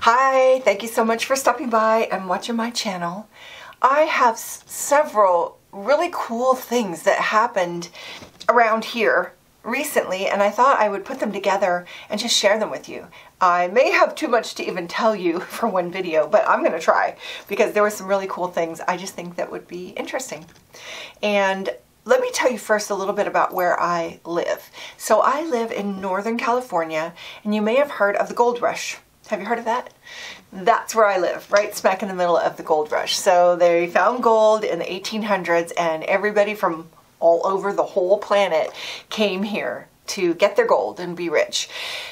Hi, thank you so much for stopping by and watching my channel. I have several really cool things that happened around here recently, and I thought I would put them together and just share them with you. I may have too much to even tell you for one video, but I'm going to try because there were some really cool things I just think that would be interesting. And let me tell you first a little bit about where I live. So I live in Northern California, and you may have heard of the gold rush. Have you heard of that? That's where I live, right smack in the middle of the gold rush. So they found gold in the 1800s, and everybody from all over the whole planet came here to get their gold and be rich.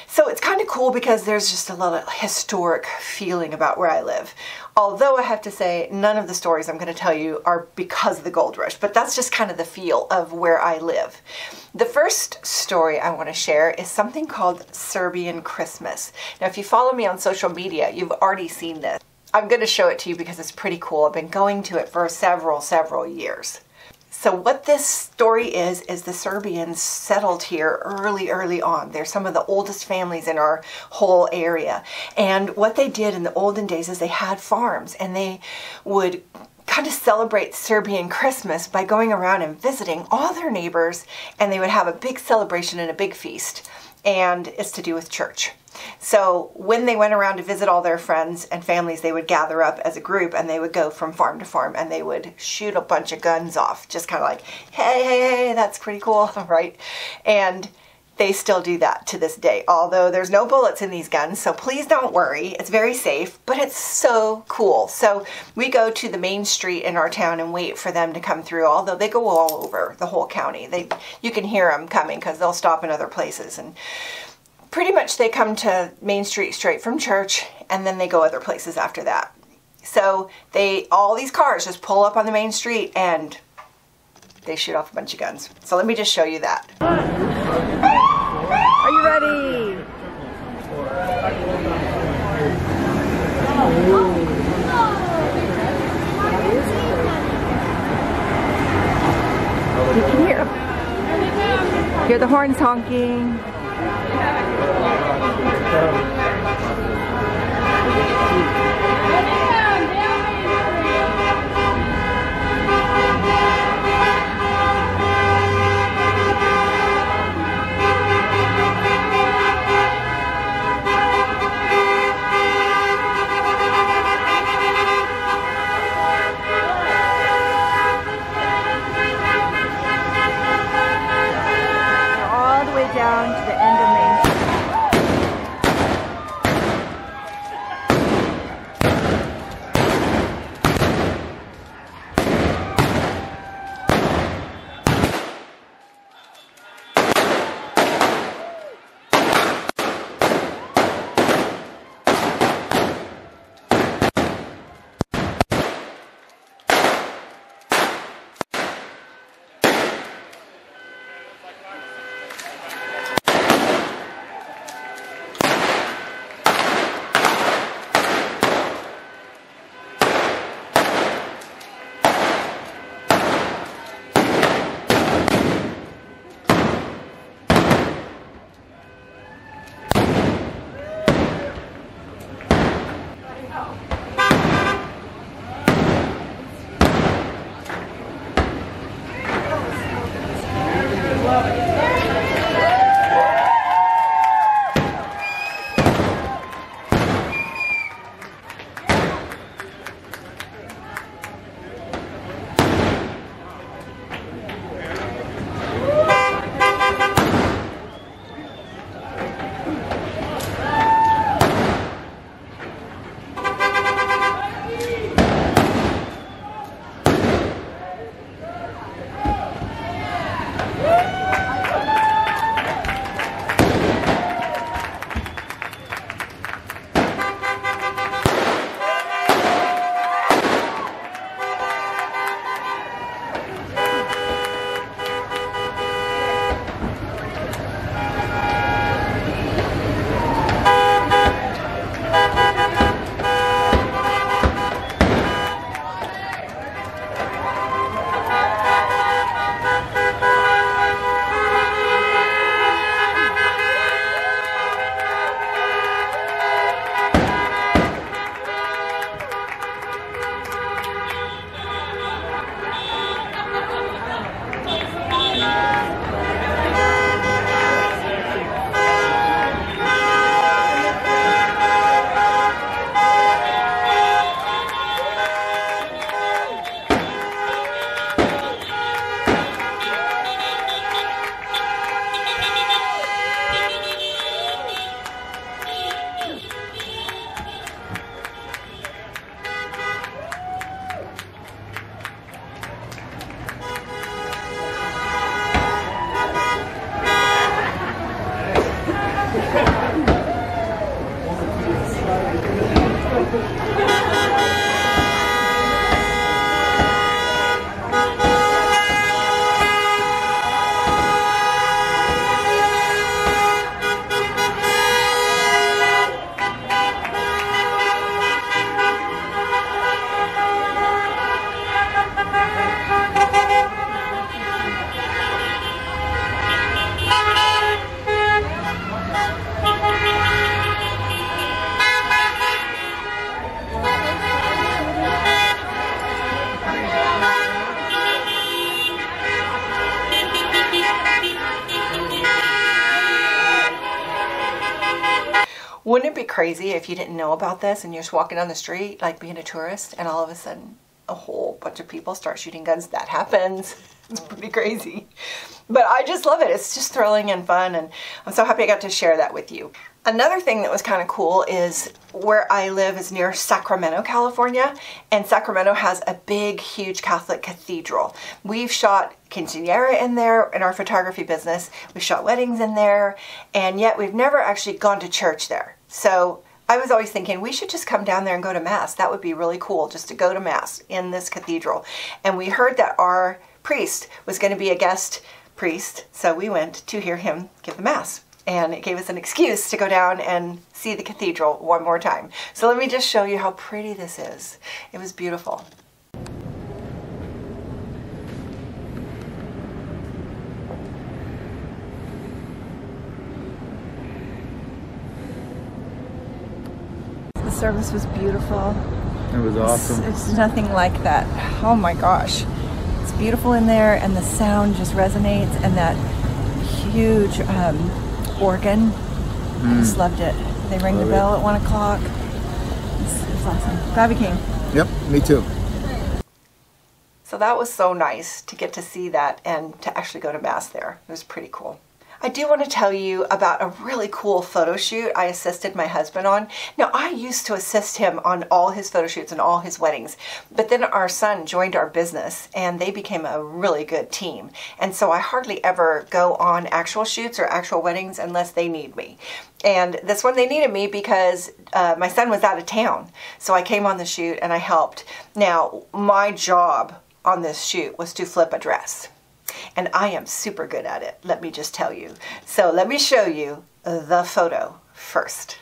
So it's kind of cool because there's just a lot of historic feeling about where I live. Although I have to say, none of the stories I'm going to tell you are because of the gold rush, but that's just kind of the feel of where I live. The first story I want to share is something called Serbian Christmas. Now, if you follow me on social media, you've already seen this. I'm going to show it to you because it's pretty cool. I've been going to it for several years. So what this story is the Serbians settled here early on. They're some of the oldest families in our whole area. And what they did in the olden days is they had farms, and they would kind of celebrate Serbian Christmas by going around and visiting all their neighbors, and they would have a big celebration and a big feast. And it's to do with church. So when they went around to visit all their friends and families, they would gather up as a group, and they would go from farm to farm, and they would shoot a bunch of guns off, just kind of like, hey, that's pretty cool, right? And they still do that to this day, although there's no bullets in these guns, so please don't worry. It's very safe, but it's so cool. So we go to the main street in our town and wait for them to come through, although they go all over the whole county. You can hear them coming because they'll stop in other places. And pretty much they come to Main Street straight from church, and then they go other places after that. So all these cars just pull up on the main street, and they shoot off a bunch of guns. So let me just show you that. Are you ready? You can hear the horns honking. Down to the Wouldn't it be crazy if you didn't know about this and you're just walking down the street, like being a tourist, and all of a sudden a whole bunch of people start shooting guns? That happens. It's pretty crazy. But I just love it. It's just thrilling and fun, and I'm so happy I got to share that with you. Another thing that was kind of cool is where I live is near Sacramento, California, and Sacramento has a big, huge Catholic cathedral. We've shot quinceañera in there in our photography business. We've shot weddings in there, and yet we've never actually gone to church there. So I was always thinking we should just come down there and go to Mass. That would be really cool, just to go to Mass in this cathedral. And we heard that our priest was going to be a guest priest, so we went to hear him give the Mass. And it gave us an excuse to go down and see the cathedral one more time. So let me just show you how pretty this is. It was beautiful. The service was beautiful. It was awesome. It's nothing like that. Oh my gosh. It's beautiful in there, and the sound just resonates, and that huge organ. I just loved it. They rang the bell at 1 o'clock. It's awesome. Glad we came. Yep, me too. So that was so nice to get to see that and to actually go to Mass there. It was pretty cool. I do want to tell you about a really cool photo shoot I assisted my husband on. Now, I used to assist him on all his photo shoots and all his weddings, but then our son joined our business and they became a really good team. And so I hardly ever go on actual shoots or actual weddings unless they need me. And this one they needed me because my son was out of town. So I came on the shoot and I helped. Now, my job on this shoot was to flip a dress. And I am super good at it, let me just tell you. So let me show you the photo first.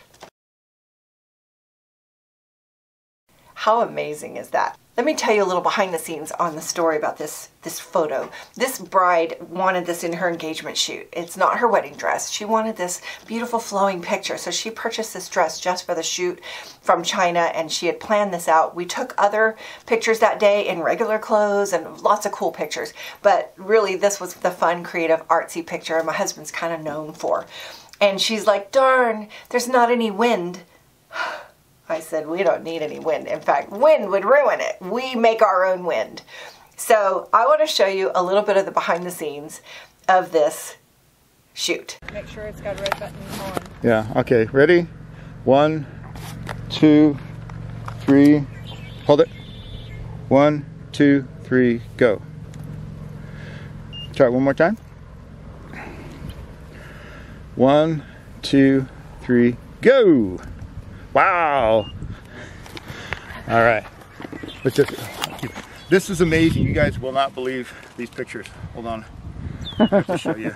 How amazing is that? Let me tell you a little behind the scenes on the story about this photo. This bride wanted this in her engagement shoot. It's not her wedding dress. She wanted this beautiful flowing picture. So she purchased this dress just for the shoot from China, and she had planned this out. We took other pictures that day in regular clothes and lots of cool pictures. But really this was the fun, creative, artsy picture my husband's kind of known for. And she's like, darn, there's not any wind. I said, we don't need any wind. In fact, wind would ruin it. We make our own wind. So I want to show you a little bit of the behind the scenes of this shoot. Make sure it's got a red button on. Yeah, okay, ready? 1, 2, 3, hold it. 1, 2, 3, go. Try it one more time. 1, 2, 3, go! Wow! All right, let's just, this is amazing. You guys will not believe these pictures. Hold on, I have to show you.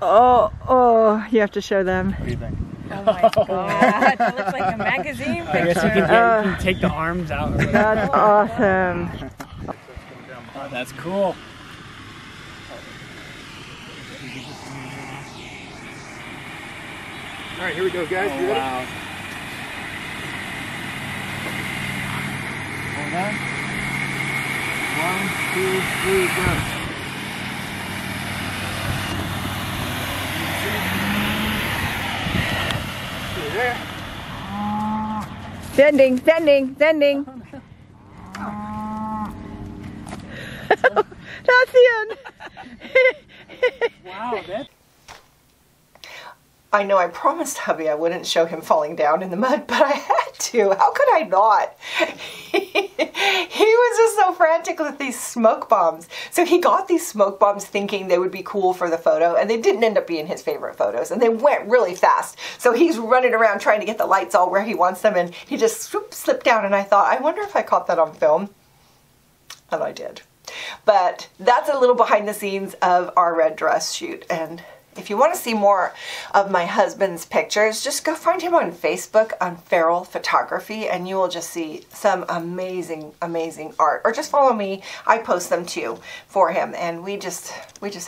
Oh, you have to show them. What do you think? Oh my god, that looks like a magazine picture. I guess you can take the arms out. That's awesome. Oh, that's cool. All right, here we go, guys. Oh, wow. Hold on. 1, 2, 3, go. See there? Sending. That's the end. Wow, that. I know I promised hubby I wouldn't show him falling down in the mud, but I had to. How could I not? He was just so frantic with these smoke bombs. So he got these smoke bombs thinking they would be cool for the photo, and they didn't end up being his favorite photos, and they went really fast. So he's running around trying to get the lights all where he wants them, and he just slipped down, and I thought, I wonder if I caught that on film. And I did. But that's a little behind the scenes of our red dress shoot. And if you want to see more of my husband's pictures, just go find him on Facebook on Feral Photography, and you will just see some amazing, amazing art. Or just follow me. I post them too for him, and we just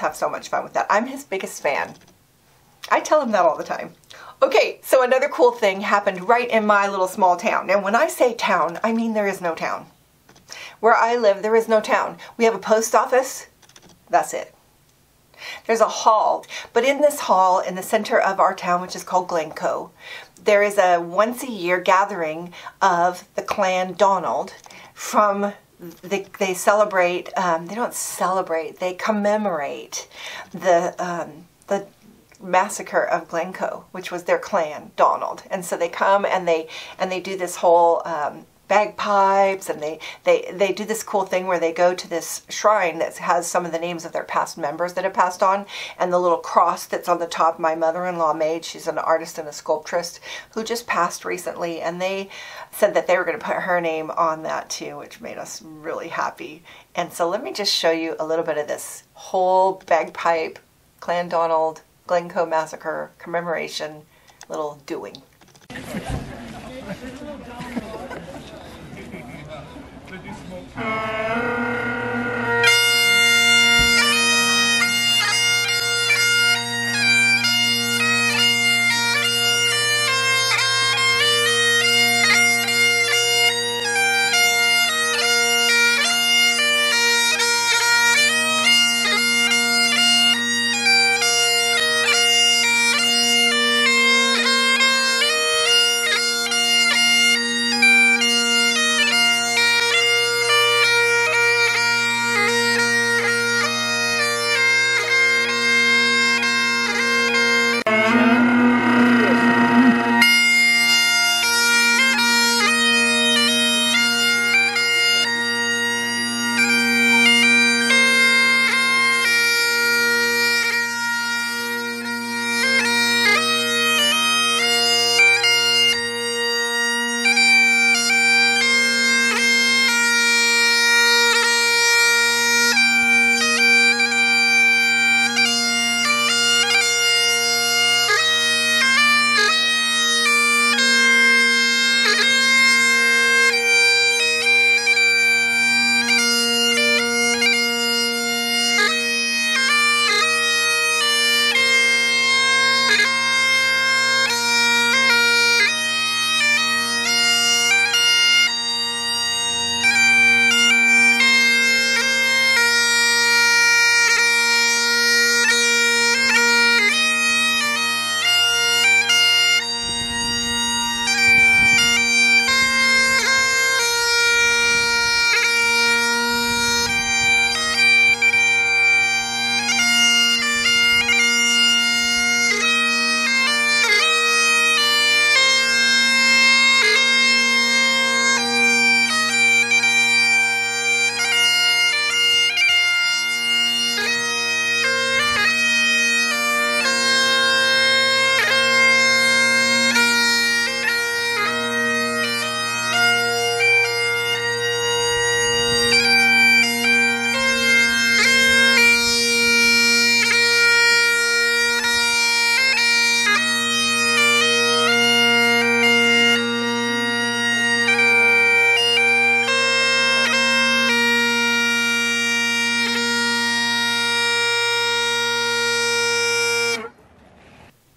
have so much fun with that. I'm his biggest fan. I tell him that all the time. Okay, so another cool thing happened right in my little small town. And when I say town, I mean there is no town. Where I live, there is no town. We have a post office. That's it. There's a hall, but in this hall, in the center of our town, which is called Glencoe, there is a once-a-year gathering of the clan Donald from, they celebrate, they don't celebrate, they commemorate the massacre of Glencoe, which was their clan Donald. And so they come and they do this whole bagpipes, and they do this cool thing where they go to this shrine that has some of the names of their past members that have passed on, and the little cross that's on the top my mother-in-law made. She's an artist and a sculptress who just passed recently, and they said that they were going to put her name on that too, which made us really happy. And so let me just show you a little bit of this whole bagpipe, Clan Donald, Glencoe Massacre commemoration little doing.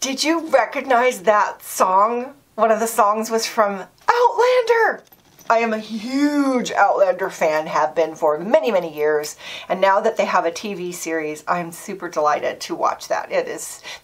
Did you recognize that song? One of the songs was from Outlander. I am a huge Outlander fan, have been for many, many years. And now that they have a TV series, I'm super delighted to watch that.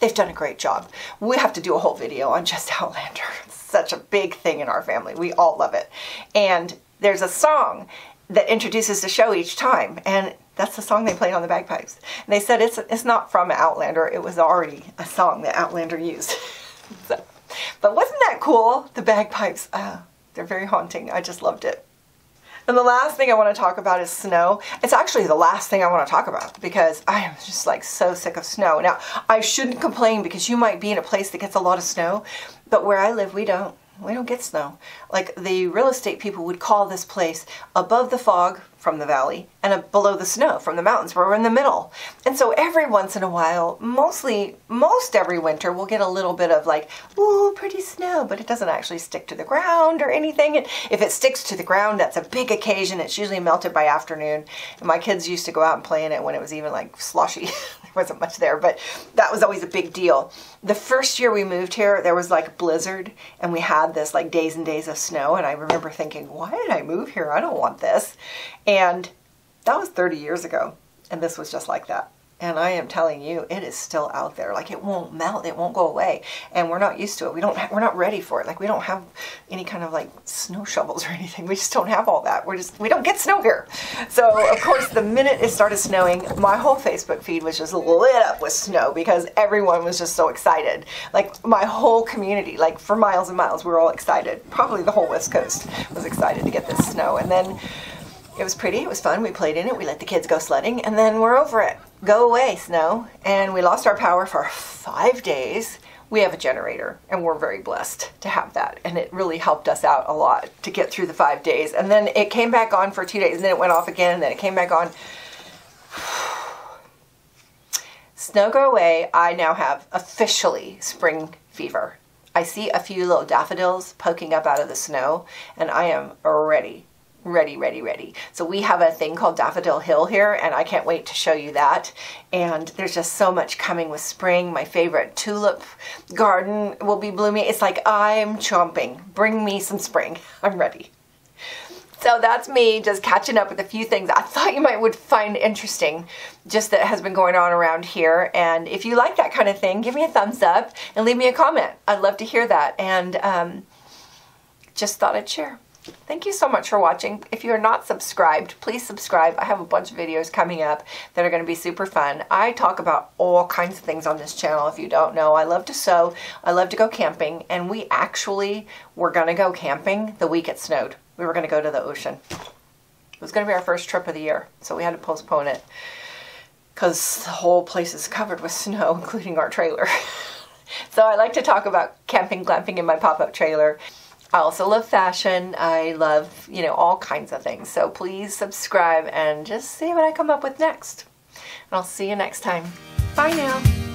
They've done a great job. We have to do a whole video on just Outlander. It's such a big thing in our family. We all love it. And there's a song that introduces the show each time. And That's the song they played on the bagpipes. And they said it's not from Outlander. It was already a song that Outlander used. So, but wasn't that cool? The bagpipes, they're very haunting. I just loved it. And the last thing I want to talk about is snow. It's actually the last thing I want to talk about because I am just like so sick of snow. Now, I shouldn't complain because you might be in a place that gets a lot of snow, but where I live, we don't. We don't get snow. Like the real estate people would call this place above the fog from the valley and below the snow from the mountains, where we're in the middle. And so every once in a while, most every winter, we'll get a little bit of like, ooh, pretty snow, but it doesn't actually stick to the ground or anything. And if it sticks to the ground, that's a big occasion. It's usually melted by afternoon. And my kids used to go out and play in it when it was even like sloshy. There wasn't much there, but that was always a big deal. The first year we moved here, there was like a blizzard and we had this like days and days of snow. And I remember thinking, why did I move here? I don't want this. And that was 30 years ago. And this was just like that. And I am telling you, it is still out there. Like it won't melt, it won't go away. And we're not used to it. We're not ready for it. Like we don't have any kind of like snow shovels or anything. We just don't have all that. We don't get snow here. So of course, the minute it started snowing, my whole Facebook feed was just lit up with snow because everyone was just so excited. Like my whole community, like for miles and miles, we were all excited. Probably the whole West Coast was excited to get this snow. And then it was pretty, it was fun. We played in it. We let the kids go sledding and then we're over it. Go away, snow. And we lost our power for 5 days. We have a generator and we're very blessed to have that. And it really helped us out a lot to get through the 5 days. And then it came back on for 2 days and then it went off again and then it came back on. Snow go away. I now have officially spring fever. I see a few little daffodils poking up out of the snow and I am ready. Ready. So we have a thing called Daffodil Hill here and I can't wait to show you that. And there's just so much coming with spring. My favorite tulip garden will be blooming. It's like I'm chomping. Bring me some spring. I'm ready. So that's me just catching up with a few things I thought you would find interesting just that has been going on around here. And if you like that kind of thing, give me a thumbs up and leave me a comment. I'd love to hear that. And just thought I'd share. Thank you so much for watching. If you're not subscribed, please subscribe. I have a bunch of videos coming up that are going to be super fun. I talk about all kinds of things on this channel if you don't know. I love to sew. I love to go camping. And we actually were going to go camping the week it snowed. We were going to go to the ocean. It was going to be our first trip of the year. So we had to postpone it because the whole place is covered with snow, including our trailer. So I like to talk about camping, glamping in my pop-up trailer. I also love fashion. I love, all kinds of things. So please subscribe and just see what I come up with next. And I'll see you next time. Bye now.